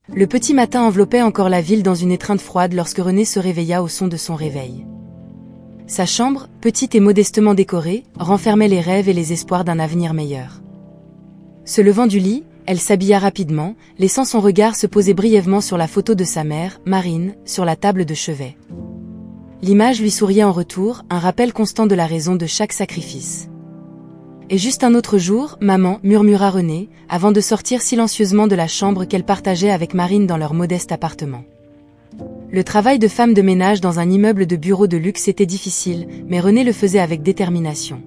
Le petit matin enveloppait encore la ville dans une étreinte froide lorsque René se réveilla au son de son réveil. Sa chambre, petite et modestement décorée, renfermait les rêves et les espoirs d'un avenir meilleur. Se levant du lit, elle s'habilla rapidement, laissant son regard se poser brièvement sur la photo de sa mère, Marine, sur la table de chevet. L'image lui souriait en retour, un rappel constant de la raison de chaque sacrifice. Et juste un autre jour, maman, murmura René, avant de sortir silencieusement de la chambre qu'elle partageait avec Marine dans leur modeste appartement. Le travail de femme de ménage dans un immeuble de bureaux de luxe était difficile, mais René le faisait avec détermination.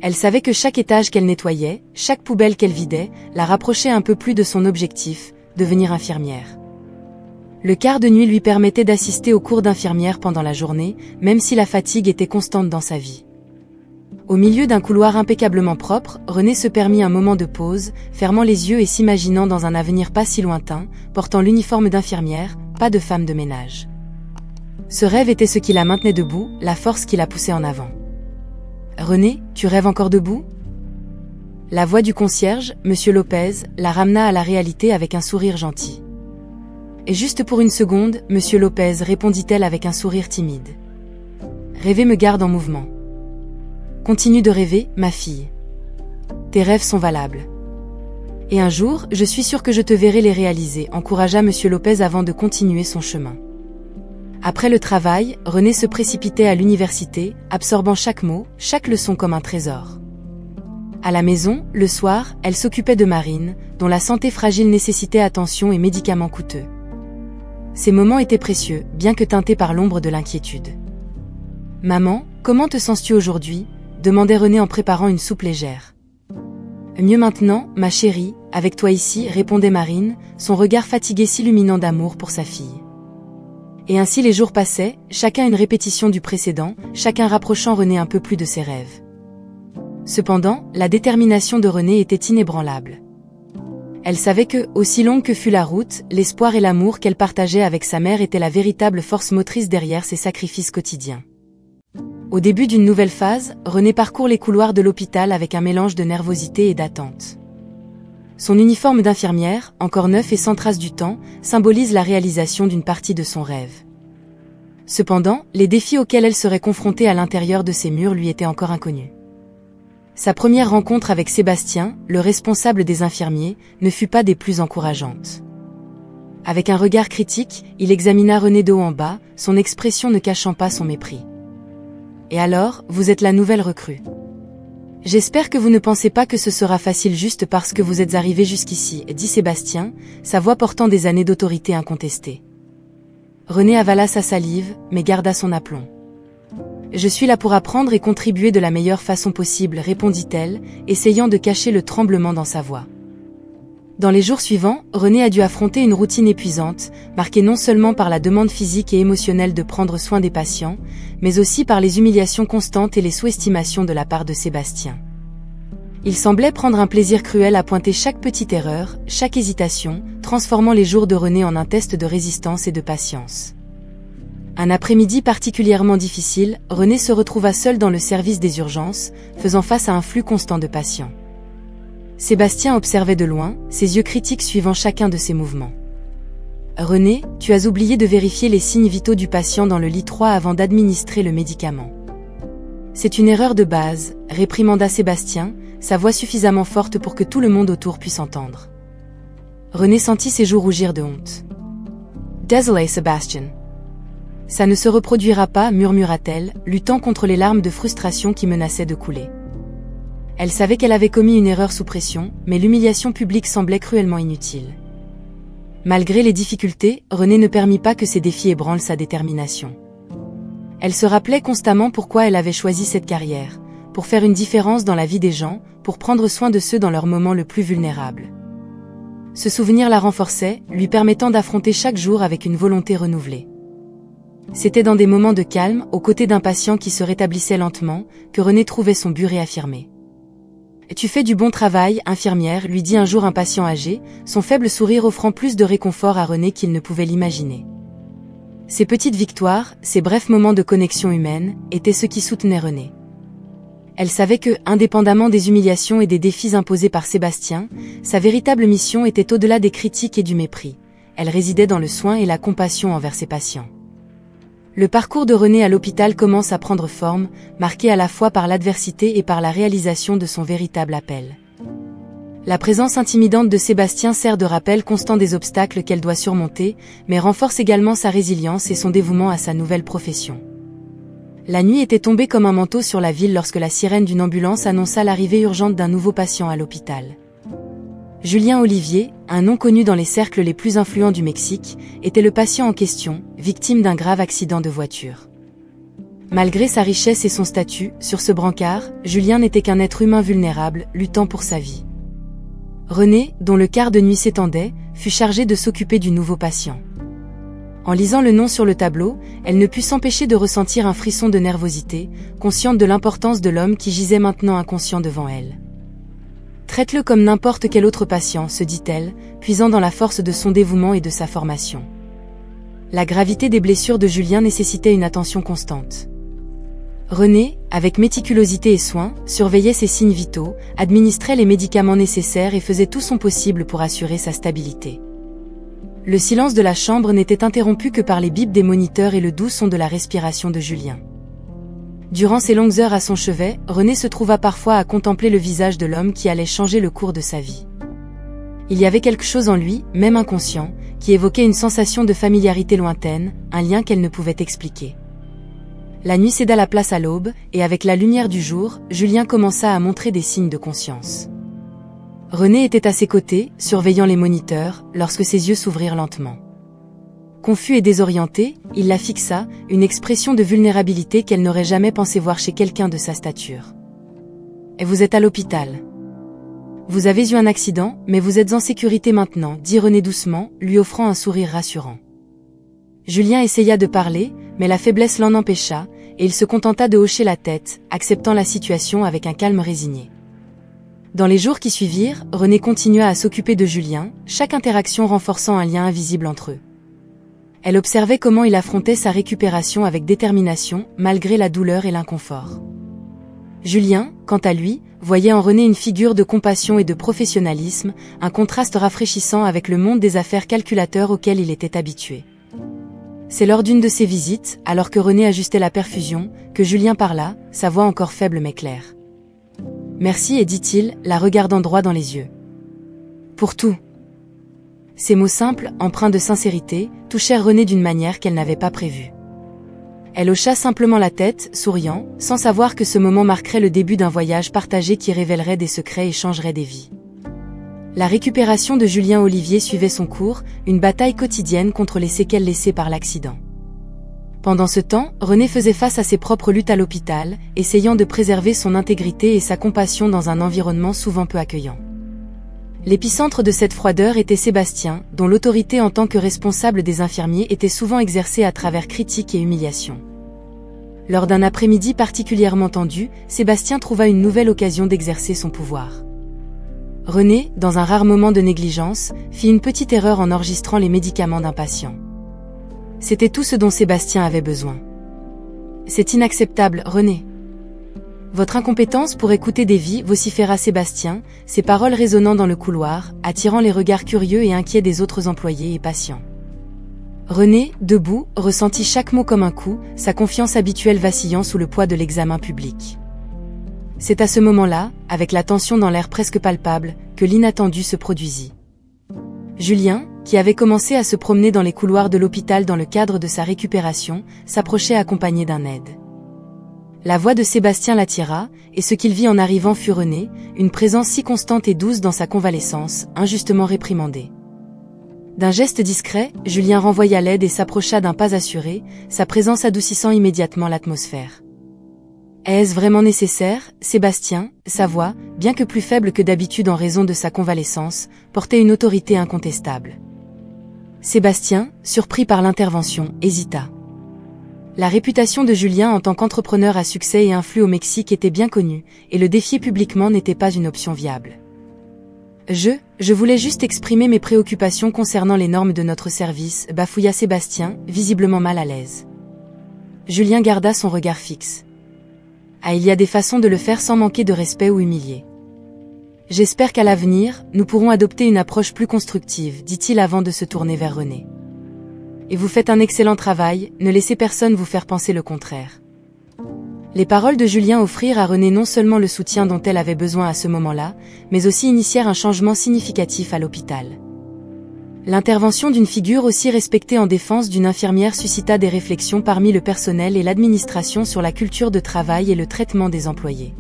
Elle savait que chaque étage qu'elle nettoyait, chaque poubelle qu'elle vidait, la rapprochait un peu plus de son objectif, devenir infirmière. Le quart de nuit lui permettait d'assister aux cours d'infirmière pendant la journée, même si la fatigue était constante dans sa vie. Au milieu d'un couloir impeccablement propre, René se permit un moment de pause, fermant les yeux et s'imaginant dans un avenir pas si lointain, portant l'uniforme d'infirmière, pas de femme de ménage. Ce rêve était ce qui la maintenait debout, la force qui la poussait en avant. « René, tu rêves encore debout ?» La voix du concierge, Monsieur Lopez, la ramena à la réalité avec un sourire gentil. Et juste pour une seconde, Monsieur Lopez, répondit-elle avec un sourire timide. « Rêver me garde en mouvement. Continue de rêver, ma fille. Tes rêves sont valables. Et un jour, je suis sûre que je te verrai les réaliser, encouragea Monsieur Lopez avant de continuer son chemin. Après le travail, René se précipitait à l'université, absorbant chaque mot, chaque leçon comme un trésor. À la maison, le soir, elle s'occupait de Marine, dont la santé fragile nécessitait attention et médicaments coûteux. Ces moments étaient précieux, bien que teintés par l'ombre de l'inquiétude. « Maman, comment te sens-tu aujourd'hui ?» demandait René en préparant une soupe légère. « Mieux maintenant, ma chérie, avec toi ici, répondait Marine, son regard fatigué s'illuminant d'amour pour sa fille. Et ainsi les jours passaient, chacun une répétition du précédent, chacun rapprochant René un peu plus de ses rêves. Cependant, la détermination de René était inébranlable. Elle savait que, aussi longue que fût la route, l'espoir et l'amour qu'elle partageait avec sa mère étaient la véritable force motrice derrière ses sacrifices quotidiens. Au début d'une nouvelle phase, René parcourt les couloirs de l'hôpital avec un mélange de nervosité et d'attente. Son uniforme d'infirmière, encore neuf et sans trace du temps, symbolise la réalisation d'une partie de son rêve. Cependant, les défis auxquels elle serait confrontée à l'intérieur de ces murs lui étaient encore inconnus. Sa première rencontre avec Sébastien, le responsable des infirmiers, ne fut pas des plus encourageantes. Avec un regard critique, il examina René de haut en bas, son expression ne cachant pas son mépris. « Et alors, vous êtes la nouvelle recrue. J'espère que vous ne pensez pas que ce sera facile juste parce que vous êtes arrivé jusqu'ici, dit Sébastien, sa voix portant des années d'autorité incontestée. René avala sa salive, mais garda son aplomb. Je suis là pour apprendre et contribuer de la meilleure façon possible, répondit-elle, essayant de cacher le tremblement dans sa voix. Dans les jours suivants, René a dû affronter une routine épuisante, marquée non seulement par la demande physique et émotionnelle de prendre soin des patients, mais aussi par les humiliations constantes et les sous-estimations de la part de Sébastien. Il semblait prendre un plaisir cruel à pointer chaque petite erreur, chaque hésitation, transformant les jours de René en un test de résistance et de patience. Un après-midi particulièrement difficile, René se retrouva seul dans le service des urgences, faisant face à un flux constant de patients. Sébastien observait de loin, ses yeux critiques suivant chacun de ses mouvements. « René, tu as oublié de vérifier les signes vitaux du patient dans le lit 3 avant d'administrer le médicament. » C'est une erreur de base, réprimanda Sébastien, sa voix suffisamment forte pour que tout le monde autour puisse entendre. René sentit ses joues rougir de honte. « Désolé, Sébastien. Ça ne se reproduira pas, murmura-t-elle, luttant contre les larmes de frustration qui menaçaient de couler. Elle savait qu'elle avait commis une erreur sous pression, mais l'humiliation publique semblait cruellement inutile. Malgré les difficultés, René ne permit pas que ces défis ébranlent sa détermination. Elle se rappelait constamment pourquoi elle avait choisi cette carrière, pour faire une différence dans la vie des gens, pour prendre soin de ceux dans leur moment le plus vulnérable. Ce souvenir la renforçait, lui permettant d'affronter chaque jour avec une volonté renouvelée. C'était dans des moments de calme, aux côtés d'un patient qui se rétablissait lentement, que René trouvait son but réaffirmé. « Tu fais du bon travail, infirmière », lui dit un jour un patient âgé, son faible sourire offrant plus de réconfort à René qu'il ne pouvait l'imaginer. Ces petites victoires, ces brefs moments de connexion humaine, étaient ce qui soutenait René. Elle savait que, indépendamment des humiliations et des défis imposés par Sébastien, sa véritable mission était au-delà des critiques et du mépris, elle résidait dans le soin et la compassion envers ses patients. Le parcours de René à l'hôpital commence à prendre forme, marqué à la fois par l'adversité et par la réalisation de son véritable appel. La présence intimidante de Sébastien sert de rappel constant des obstacles qu'elle doit surmonter, mais renforce également sa résilience et son dévouement à sa nouvelle profession. La nuit était tombée comme un manteau sur la ville lorsque la sirène d'une ambulance annonça l'arrivée urgente d'un nouveau patient à l'hôpital. Julien Olivier, un nom connu dans les cercles les plus influents du Mexique, était le patient en question, victime d'un grave accident de voiture. Malgré sa richesse et son statut, sur ce brancard, Julien n'était qu'un être humain vulnérable, luttant pour sa vie. René, dont le quart de nuit s'étendait, fut chargé de s'occuper du nouveau patient. En lisant le nom sur le tableau, elle ne put s'empêcher de ressentir un frisson de nervosité, consciente de l'importance de l'homme qui gisait maintenant inconscient devant elle. « Traite-le comme n'importe quel autre patient », se dit-elle, puisant dans la force de son dévouement et de sa formation. La gravité des blessures de Julien nécessitait une attention constante. René, avec méticulosité et soin, surveillait ses signes vitaux, administrait les médicaments nécessaires et faisait tout son possible pour assurer sa stabilité. Le silence de la chambre n'était interrompu que par les bips des moniteurs et le doux son de la respiration de Julien. Durant ces longues heures à son chevet, René se trouva parfois à contempler le visage de l'homme qui allait changer le cours de sa vie. Il y avait quelque chose en lui, même inconscient, qui évoquait une sensation de familiarité lointaine, un lien qu'elle ne pouvait expliquer. La nuit céda la place à l'aube, et avec la lumière du jour, Julien commença à montrer des signes de conscience. René était à ses côtés, surveillant les moniteurs, lorsque ses yeux s'ouvrirent lentement. Confus et désorienté, il la fixa, une expression de vulnérabilité qu'elle n'aurait jamais pensé voir chez quelqu'un de sa stature. « Et vous êtes à l'hôpital. Vous avez eu un accident, mais vous êtes en sécurité maintenant, » dit René doucement, lui offrant un sourire rassurant. Julien essaya de parler, mais la faiblesse l'en empêcha, et il se contenta de hocher la tête, acceptant la situation avec un calme résigné. Dans les jours qui suivirent, René continua à s'occuper de Julien, chaque interaction renforçant un lien invisible entre eux. Elle observait comment il affrontait sa récupération avec détermination, malgré la douleur et l'inconfort. Julien, quant à lui, voyait en René une figure de compassion et de professionnalisme, un contraste rafraîchissant avec le monde des affaires calculateur auquel il était habitué. C'est lors d'une de ses visites, alors que René ajustait la perfusion, que Julien parla, sa voix encore faible mais claire. « Merci » et dit-il, la regardant droit dans les yeux. « Pour tout. » Ces mots simples, empreints de sincérité, touchèrent René d'une manière qu'elle n'avait pas prévue. Elle hocha simplement la tête, souriant, sans savoir que ce moment marquerait le début d'un voyage partagé qui révélerait des secrets et changerait des vies. La récupération de Julien Olivier suivait son cours, une bataille quotidienne contre les séquelles laissées par l'accident. Pendant ce temps, René faisait face à ses propres luttes à l'hôpital, essayant de préserver son intégrité et sa compassion dans un environnement souvent peu accueillant. L'épicentre de cette froideur était Sébastien, dont l'autorité en tant que responsable des infirmiers était souvent exercée à travers critiques et humiliations. Lors d'un après-midi particulièrement tendu, Sébastien trouva une nouvelle occasion d'exercer son pouvoir. René, dans un rare moment de négligence, fit une petite erreur en enregistrant les médicaments d'un patient. C'était tout ce dont Sébastien avait besoin. « C'est inacceptable, René. Votre incompétence pour écouter des vies, » vociféra Sébastien, ses paroles résonnant dans le couloir, attirant les regards curieux et inquiets des autres employés et patients. René, debout, ressentit chaque mot comme un coup, sa confiance habituelle vacillant sous le poids de l'examen public. C'est à ce moment-là, avec la tension dans l'air presque palpable, que l'inattendu se produisit. Julien, qui avait commencé à se promener dans les couloirs de l'hôpital dans le cadre de sa récupération, s'approchait accompagné d'un aide. La voix de Sébastien l'attira, et ce qu'il vit en arrivant fut René, une présence si constante et douce dans sa convalescence, injustement réprimandée. D'un geste discret, Julien renvoya l'aide et s'approcha d'un pas assuré, sa présence adoucissant immédiatement l'atmosphère. Est-ce vraiment nécessaire, Sébastien? Sa voix, bien que plus faible que d'habitude en raison de sa convalescence, portait une autorité incontestable. Sébastien, surpris par l'intervention, hésita. La réputation de Julien en tant qu'entrepreneur à succès et influe au Mexique était bien connue, et le défier publiquement n'était pas une option viable. Je voulais juste exprimer mes préoccupations concernant les normes de notre service, bafouilla Sébastien, visiblement mal à l'aise. Julien garda son regard fixe. Ah, il y a des façons de le faire sans manquer de respect ou humilier. J'espère qu'à l'avenir, nous pourrons adopter une approche plus constructive, dit-il avant de se tourner vers René. Et vous faites un excellent travail, ne laissez personne vous faire penser le contraire. Les paroles de Julien offrirent à René non seulement le soutien dont elle avait besoin à ce moment-là, mais aussi initièrent un changement significatif à l'hôpital. L'intervention d'une figure aussi respectée en défense d'une infirmière suscita des réflexions parmi le personnel et l'administration sur la culture de travail et le traitement des employés.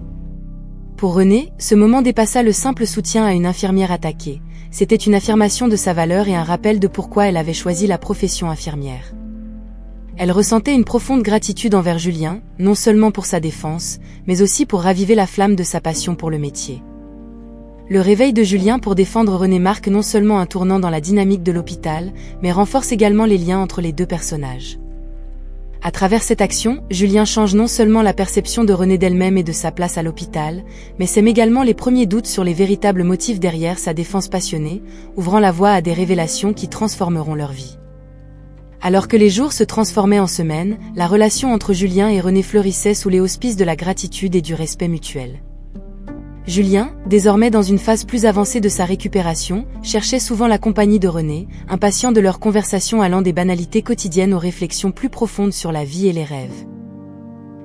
Pour René, ce moment dépassa le simple soutien à une infirmière attaquée. C'était une affirmation de sa valeur et un rappel de pourquoi elle avait choisi la profession infirmière. Elle ressentait une profonde gratitude envers Julien, non seulement pour sa défense, mais aussi pour raviver la flamme de sa passion pour le métier. Le réveil de Julien pour défendre René marque non seulement un tournant dans la dynamique de l'hôpital, mais renforce également les liens entre les deux personnages. À travers cette action, Julien change non seulement la perception de René d'elle-même et de sa place à l'hôpital, mais sème également les premiers doutes sur les véritables motifs derrière sa défense passionnée, ouvrant la voie à des révélations qui transformeront leur vie. Alors que les jours se transformaient en semaines, la relation entre Julien et René fleurissait sous les auspices de la gratitude et du respect mutuel. Julien, désormais dans une phase plus avancée de sa récupération, cherchait souvent la compagnie de René, impatient de leur conversation allant des banalités quotidiennes aux réflexions plus profondes sur la vie et les rêves.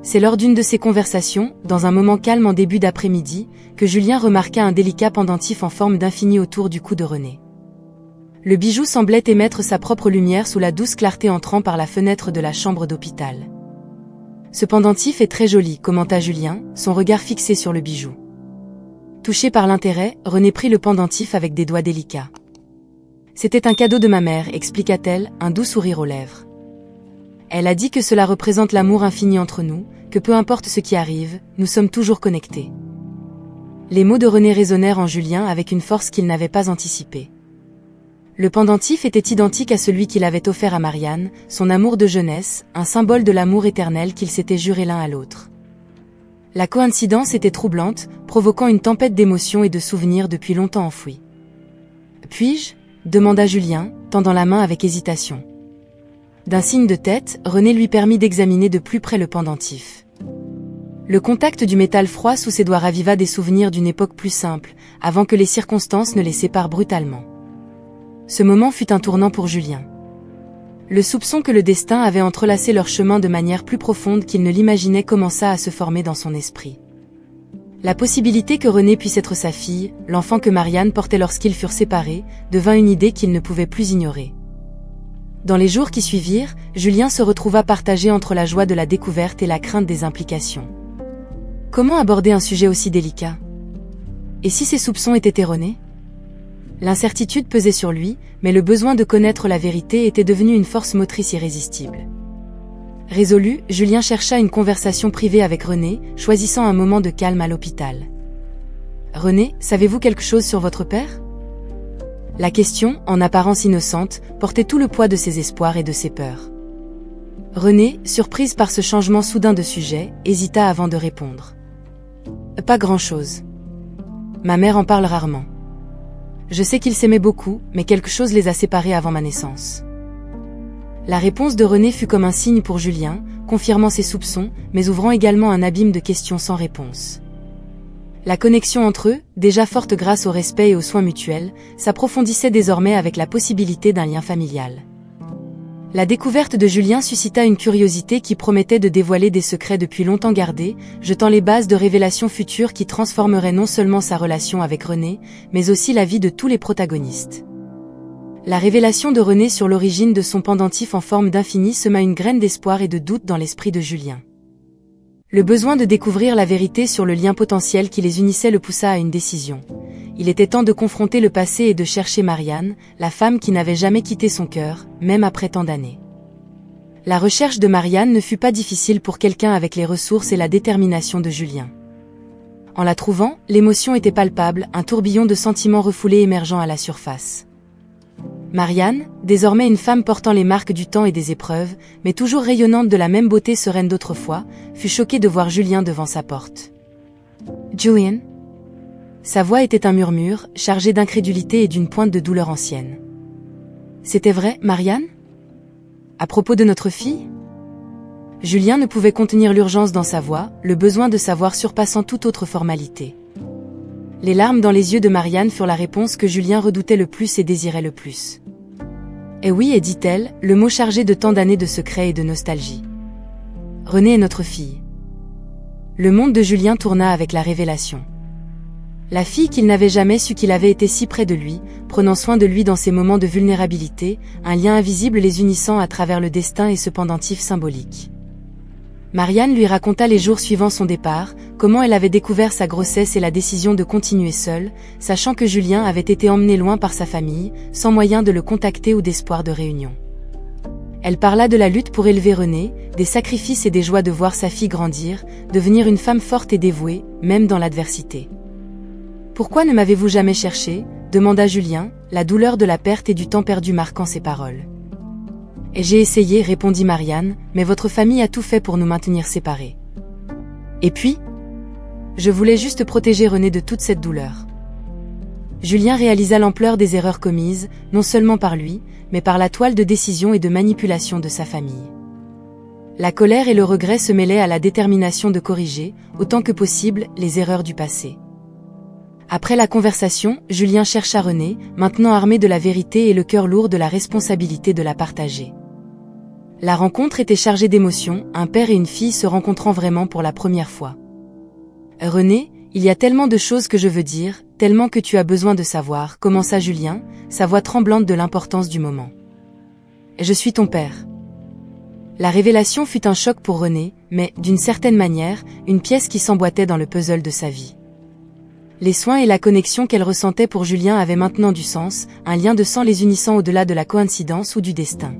C'est lors d'une de ces conversations, dans un moment calme en début d'après-midi, que Julien remarqua un délicat pendentif en forme d'infini autour du cou de René. Le bijou semblait émettre sa propre lumière sous la douce clarté entrant par la fenêtre de la chambre d'hôpital. « Ce pendentif est très joli », commenta Julien, son regard fixé sur le bijou. Touché par l'intérêt, René prit le pendentif avec des doigts délicats. « C'était un cadeau de ma mère », expliqua-t-elle, un doux sourire aux lèvres. Elle a dit que cela représente l'amour infini entre nous, que peu importe ce qui arrive, nous sommes toujours connectés. Les mots de René résonnèrent en Julien avec une force qu'il n'avait pas anticipée. Le pendentif était identique à celui qu'il avait offert à Marianne, son amour de jeunesse, un symbole de l'amour éternel qu'ils s'étaient juré l'un à l'autre. La coïncidence était troublante, provoquant une tempête d'émotions et de souvenirs depuis longtemps enfouis. « Puis-je » demanda Julien, tendant la main avec hésitation. D'un signe de tête, René lui permit d'examiner de plus près le pendentif. Le contact du métal froid sous ses doigts raviva des souvenirs d'une époque plus simple, avant que les circonstances ne les séparent brutalement. Ce moment fut un tournant pour Julien. Le soupçon que le destin avait entrelacé leur chemin de manière plus profonde qu'il ne l'imaginait commença à se former dans son esprit. La possibilité que René puisse être sa fille, l'enfant que Marianne portait lorsqu'ils furent séparés, devint une idée qu'il ne pouvait plus ignorer. Dans les jours qui suivirent, Julien se retrouva partagé entre la joie de la découverte et la crainte des implications. Comment aborder un sujet aussi délicat? Et si ses soupçons étaient erronés? L'incertitude pesait sur lui, mais le besoin de connaître la vérité était devenu une force motrice irrésistible. Résolu, Julien chercha une conversation privée avec René, choisissant un moment de calme à l'hôpital. « René, savez-vous quelque chose sur votre père ?» La question, en apparence innocente, portait tout le poids de ses espoirs et de ses peurs. René, surprise par ce changement soudain de sujet, hésita avant de répondre. « Pas grand-chose. Ma mère en parle rarement. Je sais qu'ils s'aimaient beaucoup, mais quelque chose les a séparés avant ma naissance. » La réponse de René fut comme un signe pour Julien, confirmant ses soupçons, mais ouvrant également un abîme de questions sans réponse. La connexion entre eux, déjà forte grâce au respect et aux soins mutuels, s'approfondissait désormais avec la possibilité d'un lien familial. La découverte de Julien suscita une curiosité qui promettait de dévoiler des secrets depuis longtemps gardés, jetant les bases de révélations futures qui transformeraient non seulement sa relation avec René, mais aussi la vie de tous les protagonistes. La révélation de René sur l'origine de son pendentif en forme d'infini sema une graine d'espoir et de doute dans l'esprit de Julien. Le besoin de découvrir la vérité sur le lien potentiel qui les unissait le poussa à une décision. Il était temps de confronter le passé et de chercher Marianne, la femme qui n'avait jamais quitté son cœur, même après tant d'années. La recherche de Marianne ne fut pas difficile pour quelqu'un avec les ressources et la détermination de Julien. En la trouvant, l'émotion était palpable, un tourbillon de sentiments refoulés émergeant à la surface. Marianne, désormais une femme portant les marques du temps et des épreuves, mais toujours rayonnante de la même beauté sereine d'autrefois, fut choquée de voir Julien devant sa porte. « Julian ?» Sa voix était un murmure, chargé d'incrédulité et d'une pointe de douleur ancienne. « C'était vrai, Marianne ? À propos de notre fille ?» Julien ne pouvait contenir l'urgence dans sa voix, le besoin de savoir surpassant toute autre formalité. Les larmes dans les yeux de Marianne furent la réponse que Julien redoutait le plus et désirait le plus. Eh oui, et dit-elle, le mot chargé de tant d'années de secrets et de nostalgie. Renée est notre fille. Le monde de Julien tourna avec la révélation. La fille qu'il n'avait jamais su qu'il avait été si près de lui, prenant soin de lui dans ses moments de vulnérabilité, un lien invisible les unissant à travers le destin et ce pendentif symbolique. Marianne lui raconta les jours suivant son départ, comment elle avait découvert sa grossesse et la décision de continuer seule, sachant que Julien avait été emmené loin par sa famille, sans moyen de le contacter ou d'espoir de réunion. Elle parla de la lutte pour élever Renée, des sacrifices et des joies de voir sa fille grandir, devenir une femme forte et dévouée, même dans l'adversité. « Pourquoi ne m'avez-vous jamais cherché ?» demanda Julien, la douleur de la perte et du temps perdu marquant ses paroles. « Et j'ai essayé, répondit Marianne, mais votre famille a tout fait pour nous maintenir séparés. Et puis ? Je voulais juste protéger Renée de toute cette douleur. » Julien réalisa l'ampleur des erreurs commises, non seulement par lui, mais par la toile de décision et de manipulation de sa famille. La colère et le regret se mêlaient à la détermination de corriger, autant que possible, les erreurs du passé. Après la conversation, Julien chercha Renée, maintenant armé de la vérité et le cœur lourd de la responsabilité de la partager. La rencontre était chargée d'émotions, un père et une fille se rencontrant vraiment pour la première fois. « Renée, il y a tellement de choses que je veux dire, tellement que tu as besoin de savoir, » commença Julien, sa voix tremblante de l'importance du moment. « Je suis ton père. » La révélation fut un choc pour Renée, mais, d'une certaine manière, une pièce qui s'emboîtait dans le puzzle de sa vie. Les soins et la connexion qu'elle ressentait pour Julien avaient maintenant du sens, un lien de sang les unissant au-delà de la coïncidence ou du destin.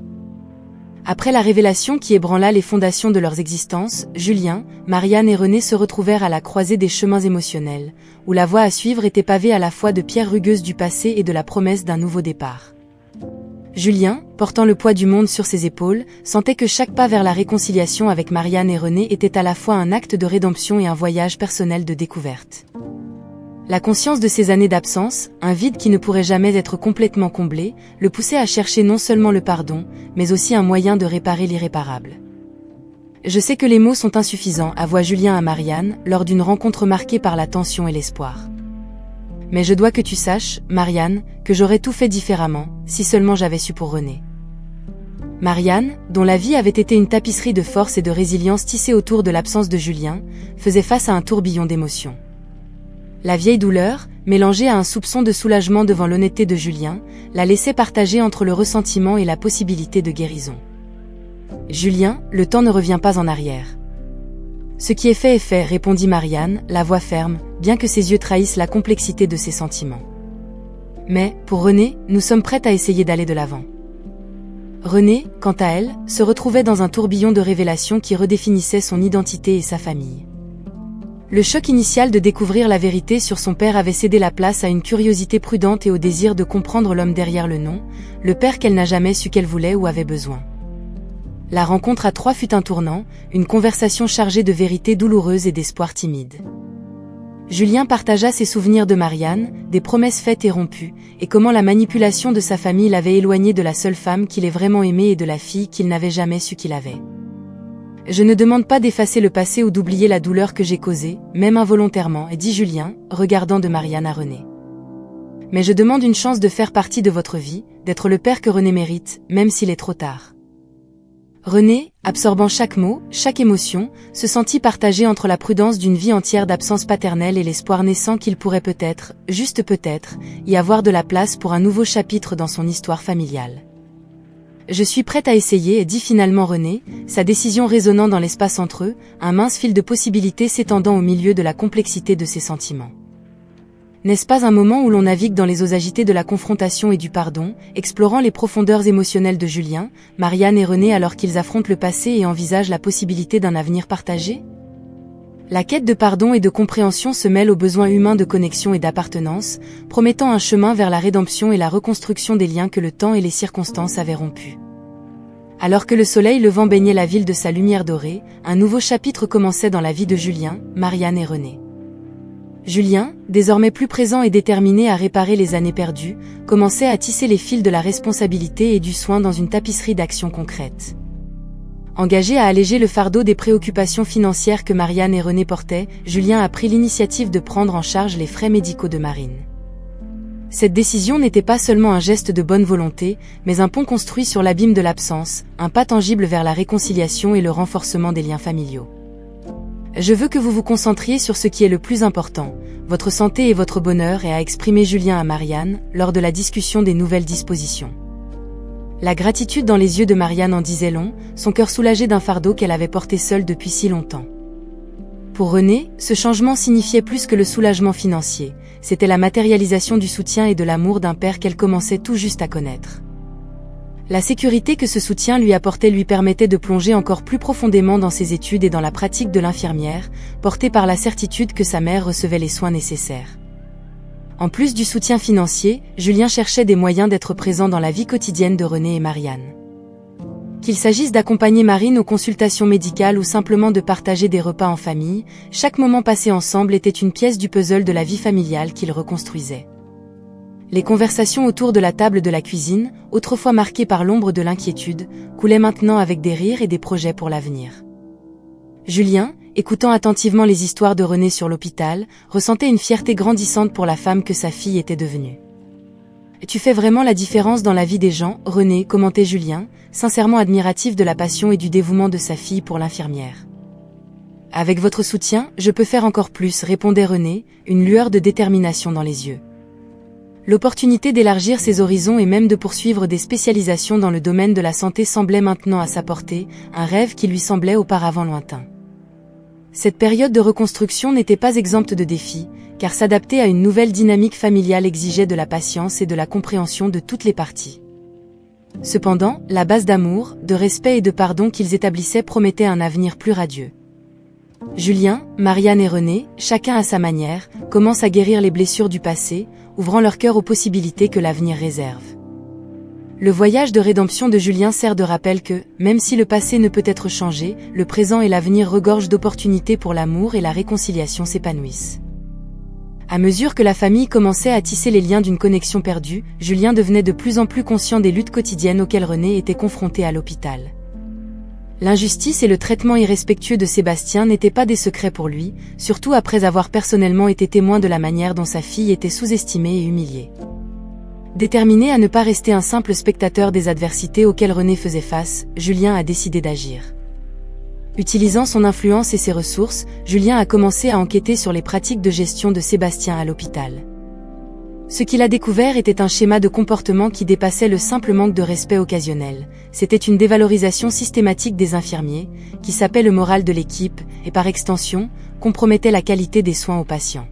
Après la révélation qui ébranla les fondations de leurs existences, Julien, Marianne et Renée se retrouvèrent à la croisée des chemins émotionnels, où la voie à suivre était pavée à la fois de pierres rugueuses du passé et de la promesse d'un nouveau départ. Julien, portant le poids du monde sur ses épaules, sentait que chaque pas vers la réconciliation avec Marianne et Renée était à la fois un acte de rédemption et un voyage personnel de découverte. La conscience de ces années d'absence, un vide qui ne pourrait jamais être complètement comblé, le poussait à chercher non seulement le pardon, mais aussi un moyen de réparer l'irréparable. « Je sais que les mots sont insuffisants », avoua Julien à Marianne, lors d'une rencontre marquée par la tension et l'espoir. « Mais je dois que tu saches, Marianne, que j'aurais tout fait différemment, si seulement j'avais su pour Renée. » Marianne, dont la vie avait été une tapisserie de force et de résilience tissée autour de l'absence de Julien, faisait face à un tourbillon d'émotions. La vieille douleur, mélangée à un soupçon de soulagement devant l'honnêteté de Julien, la laissait partager entre le ressentiment et la possibilité de guérison. « Julien, le temps ne revient pas en arrière. »« Ce qui est fait, répondit Marianne, la voix ferme, bien que ses yeux trahissent la complexité de ses sentiments. « Mais, pour Renée, nous sommes prêtes à essayer d'aller de l'avant. » Renée, quant à elle, se retrouvait dans un tourbillon de révélations qui redéfinissait son identité et sa famille. Le choc initial de découvrir la vérité sur son père avait cédé la place à une curiosité prudente et au désir de comprendre l'homme derrière le nom, le père qu'elle n'a jamais su qu'elle voulait ou avait besoin. La rencontre à trois fut un tournant, une conversation chargée de vérités douloureuses et d'espoirs timides. Julien partagea ses souvenirs de Marianne, des promesses faites et rompues, et comment la manipulation de sa famille l'avait éloigné de la seule femme qu'il ait vraiment aimée et de la fille qu'il n'avait jamais su qu'il avait. « Je ne demande pas d'effacer le passé ou d'oublier la douleur que j'ai causée, même involontairement, » dit Julien, regardant de Marianne à Renée. « Mais je demande une chance de faire partie de votre vie, d'être le père que Renée mérite, même s'il est trop tard. » Renée, absorbant chaque mot, chaque émotion, se sentit partagée entre la prudence d'une vie entière d'absence paternelle et l'espoir naissant qu'il pourrait peut-être, juste peut-être, y avoir de la place pour un nouveau chapitre dans son histoire familiale. « Je suis prête à essayer, » dit finalement Renée, sa décision résonnant dans l'espace entre eux, un mince fil de possibilités s'étendant au milieu de la complexité de ses sentiments. N'est-ce pas un moment où l'on navigue dans les eaux agitées de la confrontation et du pardon, explorant les profondeurs émotionnelles de Julien, Marianne et Renée alors qu'ils affrontent le passé et envisagent la possibilité d'un avenir partagé ? La quête de pardon et de compréhension se mêle aux besoins humains de connexion et d'appartenance, promettant un chemin vers la rédemption et la reconstruction des liens que le temps et les circonstances avaient rompus. Alors que le soleil levant baignait la ville de sa lumière dorée, un nouveau chapitre commençait dans la vie de Julien, Marianne et Renée. Julien, désormais plus présent et déterminé à réparer les années perdues, commençait à tisser les fils de la responsabilité et du soin dans une tapisserie d'actions concrètes. Engagé à alléger le fardeau des préoccupations financières que Marianne et René portaient, Julien a pris l'initiative de prendre en charge les frais médicaux de Marine. Cette décision n'était pas seulement un geste de bonne volonté, mais un pont construit sur l'abîme de l'absence, un pas tangible vers la réconciliation et le renforcement des liens familiaux. Je veux que vous vous concentriez sur ce qui est le plus important, votre santé et votre bonheur, et a exprimé Julien à Marianne, lors de la discussion des nouvelles dispositions. La gratitude dans les yeux de Marianne en disait long, son cœur soulagé d'un fardeau qu'elle avait porté seule depuis si longtemps. Pour René, ce changement signifiait plus que le soulagement financier, c'était la matérialisation du soutien et de l'amour d'un père qu'elle commençait tout juste à connaître. La sécurité que ce soutien lui apportait lui permettait de plonger encore plus profondément dans ses études et dans la pratique de l'infirmière, portée par la certitude que sa mère recevait les soins nécessaires. En plus du soutien financier, Julien cherchait des moyens d'être présent dans la vie quotidienne de René et Marianne. Qu'il s'agisse d'accompagner Marine aux consultations médicales ou simplement de partager des repas en famille, chaque moment passé ensemble était une pièce du puzzle de la vie familiale qu'il reconstruisait. Les conversations autour de la table de la cuisine, autrefois marquées par l'ombre de l'inquiétude, coulaient maintenant avec des rires et des projets pour l'avenir. Julien, écoutant attentivement les histoires de René sur l'hôpital, ressentait une fierté grandissante pour la femme que sa fille était devenue. « Tu fais vraiment la différence dans la vie des gens, René », commentait Julien, sincèrement admiratif de la passion et du dévouement de sa fille pour l'infirmière. « Avec votre soutien, je peux faire encore plus », répondait René, une lueur de détermination dans les yeux. L'opportunité d'élargir ses horizons et même de poursuivre des spécialisations dans le domaine de la santé semblait maintenant à sa portée, un rêve qui lui semblait auparavant lointain. Cette période de reconstruction n'était pas exempte de défis, car s'adapter à une nouvelle dynamique familiale exigeait de la patience et de la compréhension de toutes les parties. Cependant, la base d'amour, de respect et de pardon qu'ils établissaient promettait un avenir plus radieux. Julien, Marianne et René, chacun à sa manière, commencent à guérir les blessures du passé, ouvrant leur cœur aux possibilités que l'avenir réserve. Le voyage de rédemption de Julien sert de rappel que, même si le passé ne peut être changé, le présent et l'avenir regorgent d'opportunités pour l'amour et la réconciliation s'épanouissent. À mesure que la famille commençait à tisser les liens d'une connexion perdue, Julien devenait de plus en plus conscient des luttes quotidiennes auxquelles René était confronté à l'hôpital. L'injustice et le traitement irrespectueux de Sébastien n'étaient pas des secrets pour lui, surtout après avoir personnellement été témoin de la manière dont sa fille était sous-estimée et humiliée. Déterminé à ne pas rester un simple spectateur des adversités auxquelles René faisait face, Julien a décidé d'agir. Utilisant son influence et ses ressources, Julien a commencé à enquêter sur les pratiques de gestion de Sébastien à l'hôpital. Ce qu'il a découvert était un schéma de comportement qui dépassait le simple manque de respect occasionnel. C'était une dévalorisation systématique des infirmiers, qui sapait le moral de l'équipe et par extension, compromettait la qualité des soins aux patients.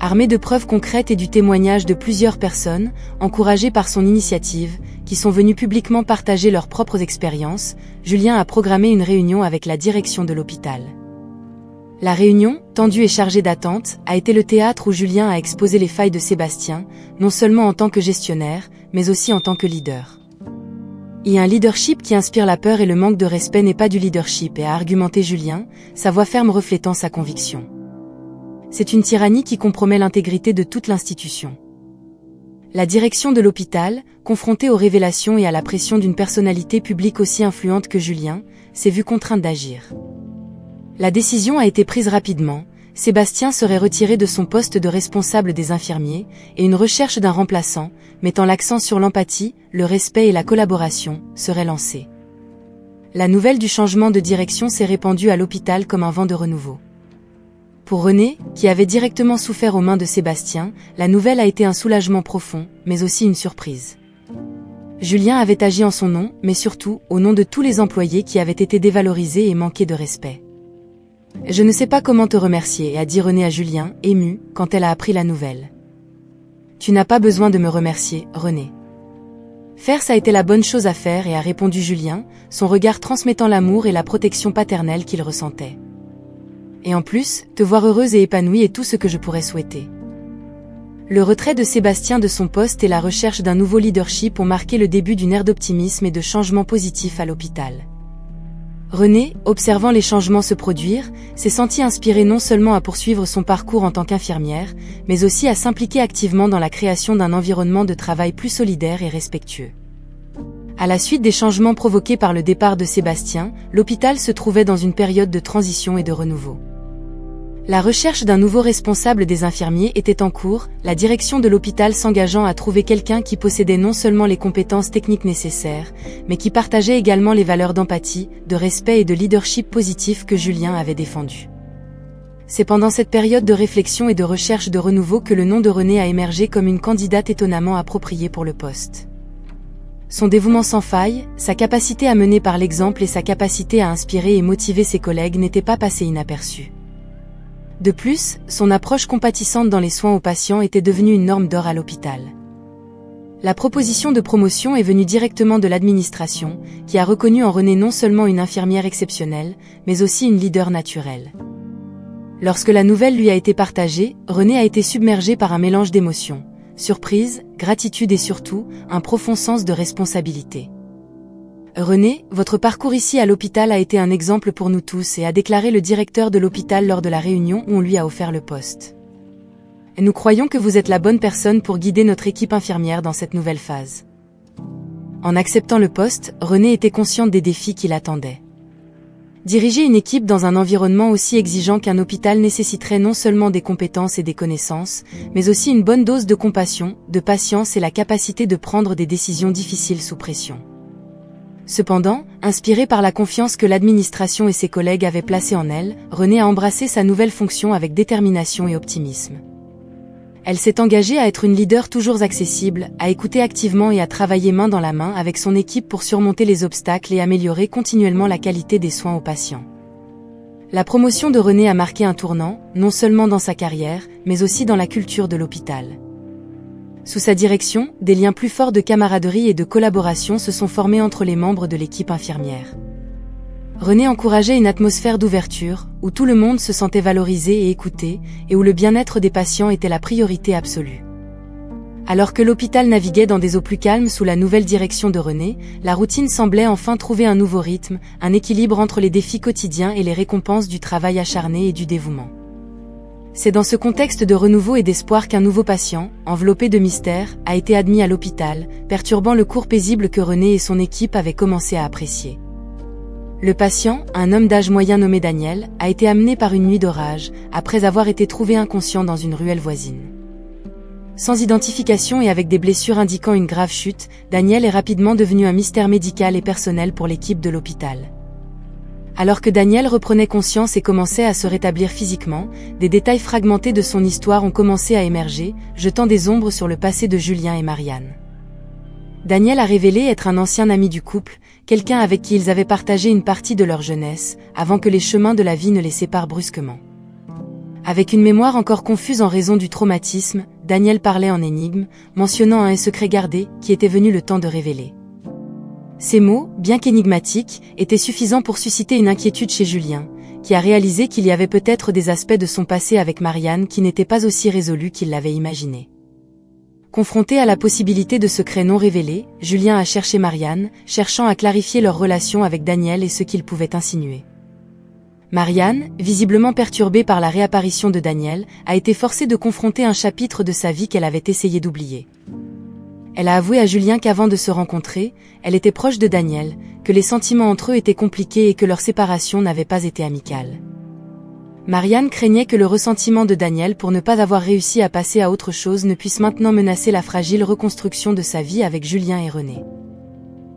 Armé de preuves concrètes et du témoignage de plusieurs personnes, encouragées par son initiative, qui sont venues publiquement partager leurs propres expériences, Julien a programmé une réunion avec la direction de l'hôpital. La réunion, tendue et chargée d'attentes, a été le théâtre où Julien a exposé les failles de Sébastien, non seulement en tant que gestionnaire, mais aussi en tant que leader. Et un leadership qui inspire la peur et le manque de respect n'est pas du leadership, et a argumenté Julien, sa voix ferme reflétant sa conviction. C'est une tyrannie qui compromet l'intégrité de toute l'institution. La direction de l'hôpital, confrontée aux révélations et à la pression d'une personnalité publique aussi influente que Julien, s'est vue contrainte d'agir. La décision a été prise rapidement, Sébastien serait retiré de son poste de responsable des infirmiers, et une recherche d'un remplaçant, mettant l'accent sur l'empathie, le respect et la collaboration, serait lancée. La nouvelle du changement de direction s'est répandue à l'hôpital comme un vent de renouveau. Pour René, qui avait directement souffert aux mains de Sébastien, la nouvelle a été un soulagement profond, mais aussi une surprise. Julien avait agi en son nom, mais surtout, au nom de tous les employés qui avaient été dévalorisés et manqués de respect. « Je ne sais pas comment te remercier », a dit René à Julien, ému, quand elle a appris la nouvelle. « Tu n'as pas besoin de me remercier, René. » Faire ça a été la bonne chose à faire, et a répondu Julien, son regard transmettant l'amour et la protection paternelle qu'il ressentait. Et en plus, te voir heureuse et épanouie est tout ce que je pourrais souhaiter. Le retrait de Sébastien de son poste et la recherche d'un nouveau leadership ont marqué le début d'une ère d'optimisme et de changement positif à l'hôpital. René, observant les changements se produire, s'est senti inspiré non seulement à poursuivre son parcours en tant qu'infirmière, mais aussi à s'impliquer activement dans la création d'un environnement de travail plus solidaire et respectueux. À la suite des changements provoqués par le départ de Sébastien, l'hôpital se trouvait dans une période de transition et de renouveau. La recherche d'un nouveau responsable des infirmiers était en cours, la direction de l'hôpital s'engageant à trouver quelqu'un qui possédait non seulement les compétences techniques nécessaires, mais qui partageait également les valeurs d'empathie, de respect et de leadership positif que Julien avait défendues. C'est pendant cette période de réflexion et de recherche de renouveau que le nom de Renée a émergé comme une candidate étonnamment appropriée pour le poste. Son dévouement sans faille, sa capacité à mener par l'exemple et sa capacité à inspirer et motiver ses collègues n'étaient pas passées inaperçues. De plus, son approche compatissante dans les soins aux patients était devenue une norme d'or à l'hôpital. La proposition de promotion est venue directement de l'administration, qui a reconnu en Renée non seulement une infirmière exceptionnelle, mais aussi une leader naturelle. Lorsque la nouvelle lui a été partagée, Renée a été submergée par un mélange d'émotions, surprise, gratitude et surtout, un profond sens de responsabilité. Renée, votre parcours ici à l'hôpital a été un exemple pour nous tous et a déclaré le directeur de l'hôpital lors de la réunion où on lui a offert le poste. Nous croyons que vous êtes la bonne personne pour guider notre équipe infirmière dans cette nouvelle phase. En acceptant le poste, Renée était consciente des défis qui l'attendaient. Diriger une équipe dans un environnement aussi exigeant qu'un hôpital nécessiterait non seulement des compétences et des connaissances, mais aussi une bonne dose de compassion, de patience et la capacité de prendre des décisions difficiles sous pression. Cependant, inspirée par la confiance que l'administration et ses collègues avaient placée en elle, Renée a embrassé sa nouvelle fonction avec détermination et optimisme. Elle s'est engagée à être une leader toujours accessible, à écouter activement et à travailler main dans la main avec son équipe pour surmonter les obstacles et améliorer continuellement la qualité des soins aux patients. La promotion de Renée a marqué un tournant, non seulement dans sa carrière, mais aussi dans la culture de l'hôpital. Sous sa direction, des liens plus forts de camaraderie et de collaboration se sont formés entre les membres de l'équipe infirmière. Renée encourageait une atmosphère d'ouverture, où tout le monde se sentait valorisé et écouté, et où le bien-être des patients était la priorité absolue. Alors que l'hôpital naviguait dans des eaux plus calmes sous la nouvelle direction de Renée, la routine semblait enfin trouver un nouveau rythme, un équilibre entre les défis quotidiens et les récompenses du travail acharné et du dévouement. C'est dans ce contexte de renouveau et d'espoir qu'un nouveau patient, enveloppé de mystère, a été admis à l'hôpital, perturbant le cours paisible que Renée et son équipe avaient commencé à apprécier. Le patient, un homme d'âge moyen nommé Daniel, a été amené par une nuit d'orage, après avoir été trouvé inconscient dans une ruelle voisine. Sans identification et avec des blessures indiquant une grave chute, Daniel est rapidement devenu un mystère médical et personnel pour l'équipe de l'hôpital. Alors que Daniel reprenait conscience et commençait à se rétablir physiquement, des détails fragmentés de son histoire ont commencé à émerger, jetant des ombres sur le passé de Julien et Marianne. Daniel a révélé être un ancien ami du couple, quelqu'un avec qui ils avaient partagé une partie de leur jeunesse, avant que les chemins de la vie ne les séparent brusquement. Avec une mémoire encore confuse en raison du traumatisme, Daniel parlait en énigme, mentionnant un secret gardé, qui était venu le temps de révéler. Ces mots, bien qu'énigmatiques, étaient suffisants pour susciter une inquiétude chez Julien, qui a réalisé qu'il y avait peut-être des aspects de son passé avec Marianne qui n'étaient pas aussi résolus qu'il l'avait imaginé. Confronté à la possibilité de secrets non révélés, Julien a cherché Marianne, cherchant à clarifier leur relation avec Daniel et ce qu'il pouvait insinuer. Marianne, visiblement perturbée par la réapparition de Daniel, a été forcée de confronter un chapitre de sa vie qu'elle avait essayé d'oublier. Elle a avoué à Julien qu'avant de se rencontrer, elle était proche de Daniel, que les sentiments entre eux étaient compliqués et que leur séparation n'avait pas été amicale. Marianne craignait que le ressentiment de Daniel pour ne pas avoir réussi à passer à autre chose ne puisse maintenant menacer la fragile reconstruction de sa vie avec Julien et Renée.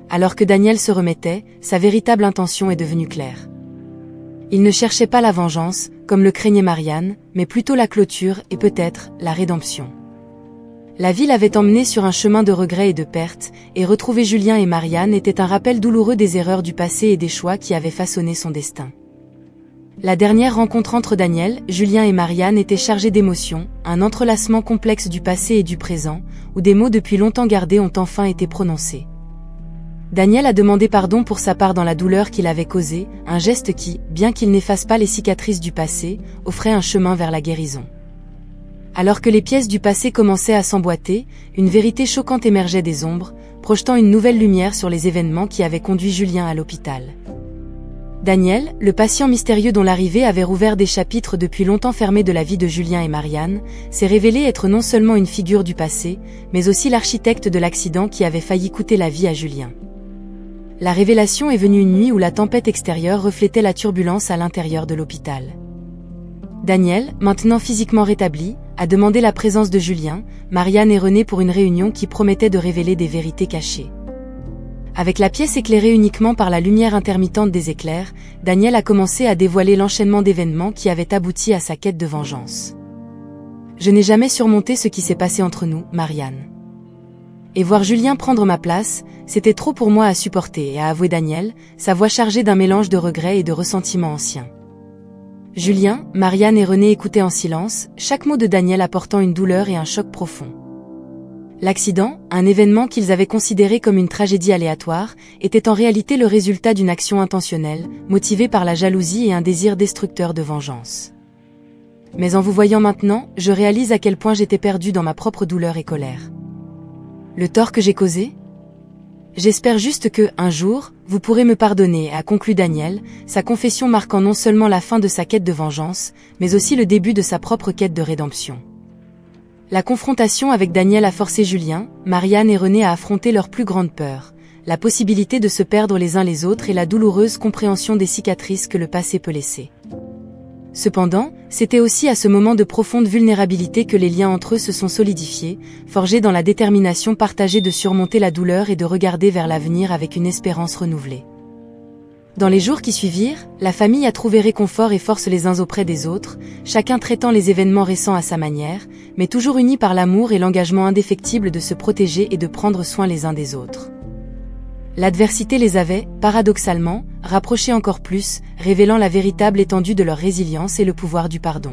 Alors que Daniel se remettait, sa véritable intention est devenue claire. Il ne cherchait pas la vengeance, comme le craignait Marianne, mais plutôt la clôture et peut-être la rédemption. La vie l'avait emmené sur un chemin de regrets et de pertes, et retrouver Julien et Marianne était un rappel douloureux des erreurs du passé et des choix qui avaient façonné son destin. La dernière rencontre entre Daniel, Julien et Marianne était chargée d'émotions, un entrelacement complexe du passé et du présent, où des mots depuis longtemps gardés ont enfin été prononcés. Daniel a demandé pardon pour sa part dans la douleur qu'il avait causée, un geste qui, bien qu'il n'efface pas les cicatrices du passé, offrait un chemin vers la guérison. Alors que les pièces du passé commençaient à s'emboîter, une vérité choquante émergeait des ombres, projetant une nouvelle lumière sur les événements qui avaient conduit Julien à l'hôpital. Daniel, le patient mystérieux dont l'arrivée avait rouvert des chapitres depuis longtemps fermés de la vie de Julien et Marianne, s'est révélé être non seulement une figure du passé, mais aussi l'architecte de l'accident qui avait failli coûter la vie à Julien. La révélation est venue une nuit où la tempête extérieure reflétait la turbulence à l'intérieur de l'hôpital. Daniel, maintenant physiquement rétabli, a demandé la présence de Julien, Marianne et René pour une réunion qui promettait de révéler des vérités cachées. Avec la pièce éclairée uniquement par la lumière intermittente des éclairs, Daniel a commencé à dévoiler l'enchaînement d'événements qui avaient abouti à sa quête de vengeance. Je n'ai jamais surmonté ce qui s'est passé entre nous, Marianne. Et voir Julien prendre ma place, c'était trop pour moi à supporter, a avoué Daniel, sa voix chargée d'un mélange de regrets et de ressentiments anciens. Julien, Marianne et René écoutaient en silence, chaque mot de Daniel apportant une douleur et un choc profond. L'accident, un événement qu'ils avaient considéré comme une tragédie aléatoire, était en réalité le résultat d'une action intentionnelle, motivée par la jalousie et un désir destructeur de vengeance. Mais en vous voyant maintenant, je réalise à quel point j'étais perdu dans ma propre douleur et colère. Le tort que j'ai causé ? J'espère juste que, un jour, vous pourrez me pardonner, a conclu Daniel, sa confession marquant non seulement la fin de sa quête de vengeance, mais aussi le début de sa propre quête de rédemption. La confrontation avec Daniel a forcé Julien, Marianne et René à affronter leur plus grande peur, la possibilité de se perdre les uns les autres et la douloureuse compréhension des cicatrices que le passé peut laisser. Cependant, c'était aussi à ce moment de profonde vulnérabilité que les liens entre eux se sont solidifiés, forgés dans la détermination partagée de surmonter la douleur et de regarder vers l'avenir avec une espérance renouvelée. Dans les jours qui suivirent, la famille a trouvé réconfort et force les uns auprès des autres, chacun traitant les événements récents à sa manière, mais toujours unis par l'amour et l'engagement indéfectible de se protéger et de prendre soin les uns des autres. L'adversité les avait, paradoxalement, rapprochés encore plus, révélant la véritable étendue de leur résilience et le pouvoir du pardon.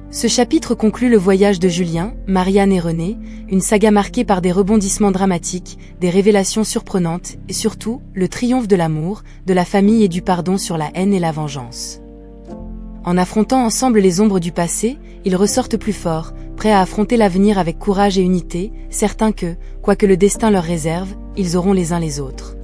Ce chapitre conclut le voyage de Julien, Marianne et René, une saga marquée par des rebondissements dramatiques, des révélations surprenantes, et surtout, le triomphe de l'amour, de la famille et du pardon sur la haine et la vengeance. En affrontant ensemble les ombres du passé, ils ressortent plus forts, prêts à affronter l'avenir avec courage et unité, certains que, quoi que le destin leur réserve, ils auront les uns les autres.